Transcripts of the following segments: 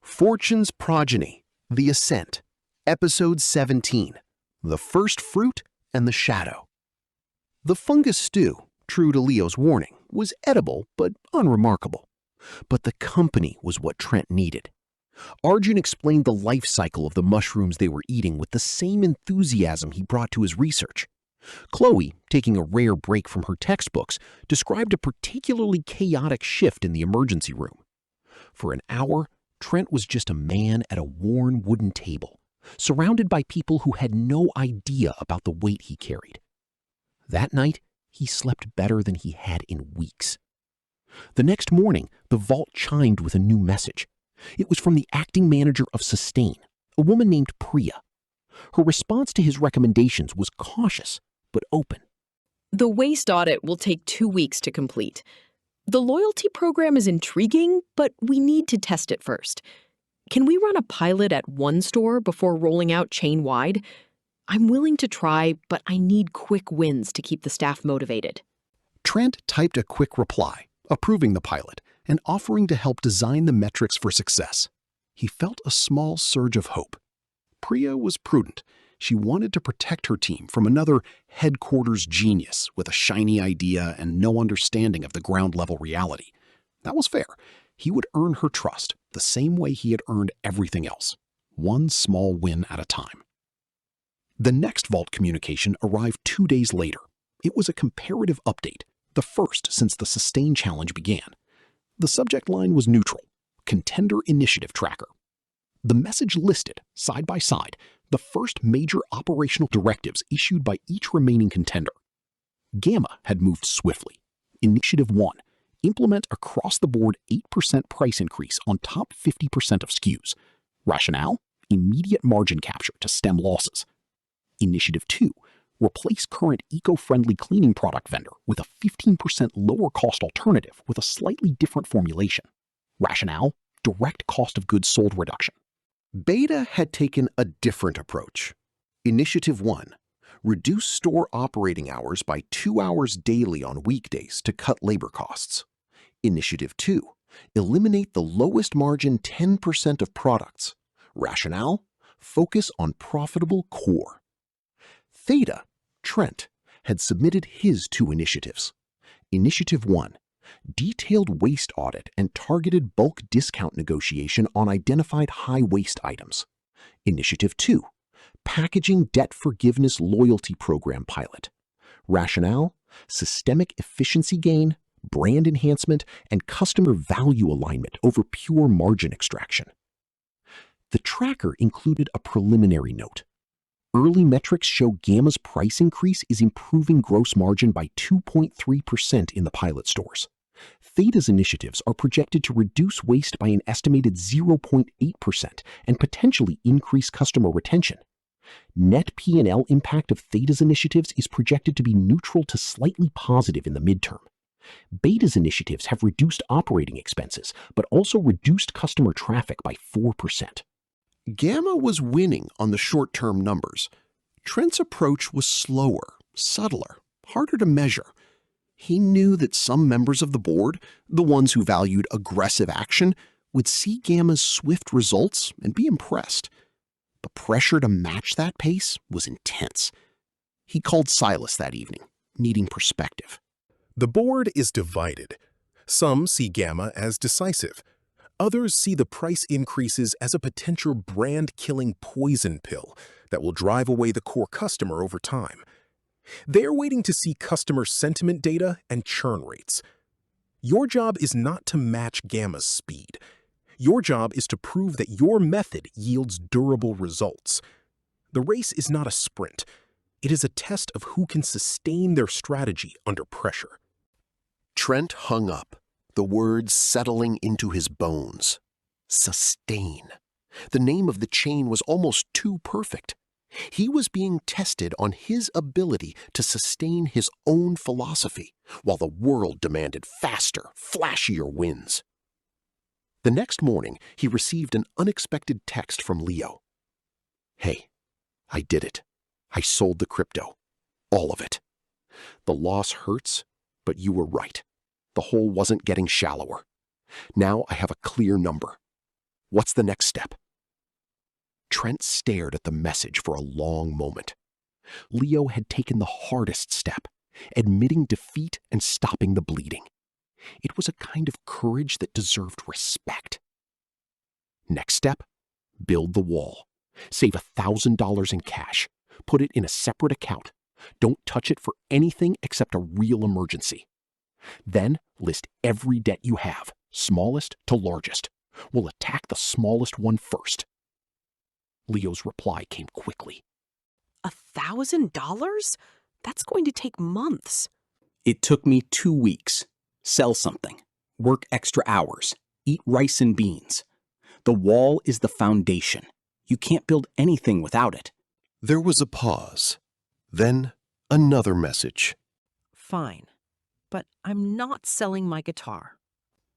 Fortune's Progeny, The Ascent, Episode 17, The First Fruit and the Shadow. The fungus stew, true to Leo's warning, was edible but unremarkable. But the company was what Trent needed. Arjun explained the life cycle of the mushrooms they were eating with the same enthusiasm he brought to his research. Chloe, taking a rare break from her textbooks, described a particularly chaotic shift in the emergency room. For an hour, Trent was just a man at a worn wooden table, surrounded by people who had no idea about the weight he carried. That night, he slept better than he had in weeks. The next morning, the vault chimed with a new message. It was from the acting manager of Sustain, a woman named Priya. Her response to his recommendations was cautious, but open. The waste audit will take 2 weeks to complete. The loyalty program is intriguing, but we need to test it first. Can we run a pilot at one store before rolling out chain-wide? I'm willing to try, but I need quick wins to keep the staff motivated. Trent typed a quick reply, approving the pilot and offering to help design the metrics for success. He felt a small surge of hope. Priya was prudent. She wanted to protect her team from another headquarters genius with a shiny idea and no understanding of the ground-level reality. That was fair. He would earn her trust the same way he had earned everything else, one small win at a time. The next vault communication arrived 2 days later. It was a comparative update, the first since the Sustain Challenge began. The subject line was neutral, Contender Initiative Tracker. The message listed, side by side, the first major operational directives issued by each remaining contender. Gamma had moved swiftly. Initiative 1, implement across-the-board 8% price increase on top 50% of SKUs. Rationale, immediate margin capture to stem losses. Initiative 2, replace current eco-friendly cleaning product vendor with a 15% lower cost alternative with a slightly different formulation. Rationale, direct cost of goods sold reduction. Beta had taken a different approach. Initiative 1, reduce store operating hours by 2 hours daily on weekdays to cut labor costs. Initiative 2, eliminate the lowest margin 10% of products. Rationale, focus on profitable core. Theta, Trent, had submitted his 2 initiatives. Initiative 1, detailed waste audit and targeted bulk discount negotiation on identified high waste items. Initiative 2, packaging debt forgiveness loyalty program pilot. Rationale, systemic efficiency gain, brand enhancement, and customer value alignment over pure margin extraction. The tracker included a preliminary note. Early metrics show Gamma's price increase is improving gross margin by 2.3% in the pilot stores. Theta's initiatives are projected to reduce waste by an estimated 0.8% and potentially increase customer retention. Net P&L impact of Theta's initiatives is projected to be neutral to slightly positive in the midterm. Beta's initiatives have reduced operating expenses, but also reduced customer traffic by 4%. Gamma was winning on the short-term numbers. Trent's approach was slower, subtler, harder to measure. He knew that some members of the board, the ones who valued aggressive action, would see Gamma's swift results and be impressed. The pressure to match that pace was intense. He called Silas that evening, needing perspective. The board is divided. Some see Gamma as decisive. Others see the price increases as a potential brand-killing poison pill that will drive away the core customer over time. They're waiting to see customer sentiment data and churn rates. Your job is not to match Gamma's speed. Your job is to prove that your method yields durable results. The race is not a sprint. It is a test of who can sustain their strategy under pressure. Trent hung up, the words settling into his bones. Sustain. The name of the chain was almost too perfect. He was being tested on his ability to sustain his own philosophy, while the world demanded faster, flashier wins. The next morning, he received an unexpected text from Leo. "Hey, I did it. I sold the crypto. All of it. The loss hurts, but you were right. The hole wasn't getting shallower. Now I have a clear number. What's the next step? Trent stared at the message for a long moment. Leo had taken the hardest step, admitting defeat and stopping the bleeding. It was a kind of courage that deserved respect. Next step, build the wall. Save $1,000 in cash. Put it in a separate account. Don't touch it for anything except a real emergency. Then list every debt you have, smallest to largest. We'll attack the smallest one first. Leo's reply came quickly. $1,000? That's going to take months. It took me 2 weeks. Sell something. Work extra hours. Eat rice and beans. The wall is the foundation. You can't build anything without it. There was a pause. Then another message. Fine, but I'm not selling my guitar.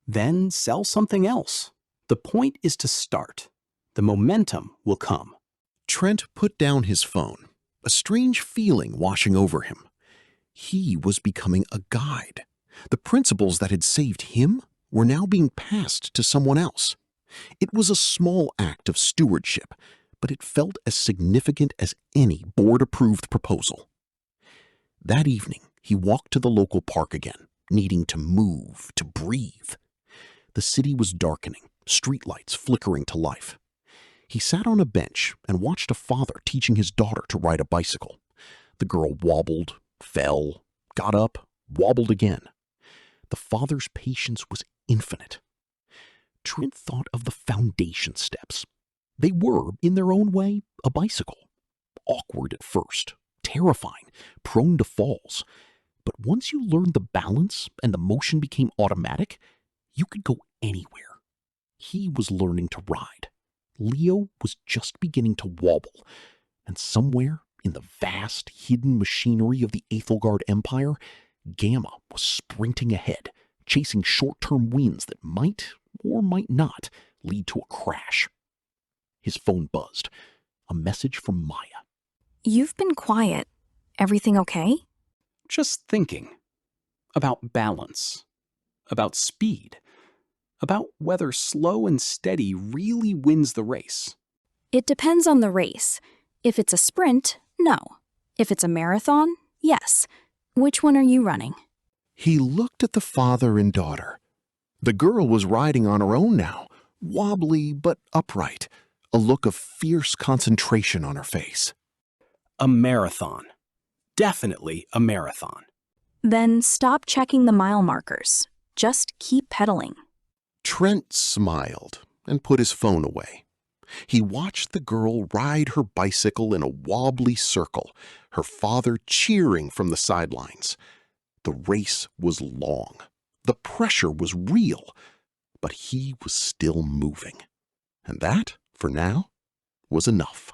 Then sell something else. The point is to start. The momentum will come. Trent put down his phone, a strange feeling washing over him. He was becoming a guide. The principles that had saved him were now being passed to someone else. It was a small act of stewardship, but it felt as significant as any board-approved proposal. That evening, he walked to the local park again, needing to move, to breathe. The city was darkening, streetlights flickering to life. He sat on a bench and watched a father teaching his daughter to ride a bicycle. The girl wobbled, fell, got up, wobbled again. The father's patience was infinite. Trent thought of the foundation steps. They were, in their own way, a bicycle. Awkward at first, terrifying, prone to falls. But once you learned the balance and the motion became automatic, you could go anywhere. He was learning to ride. Leo was just beginning to wobble. And somewhere in the vast, hidden machinery of the Aethelgard Empire, Gamma was sprinting ahead, chasing short-term wins that might or might not lead to a crash. His phone buzzed. A message from Maya. You've been quiet. Everything okay? Just thinking. About balance. About speed. About whether slow and steady really wins the race. It depends on the race. If it's a sprint, no. If it's a marathon, yes. Which one are you running? He looked at the father and daughter. The girl was riding on her own now, wobbly but upright, a look of fierce concentration on her face. A marathon. Definitely a marathon. Then stop checking the mile markers. Just keep pedaling. Trent smiled and put his phone away. He watched the girl ride her bicycle in a wobbly circle, her father cheering from the sidelines. The race was long. The pressure was real, but he was still moving. And that, for now, was enough.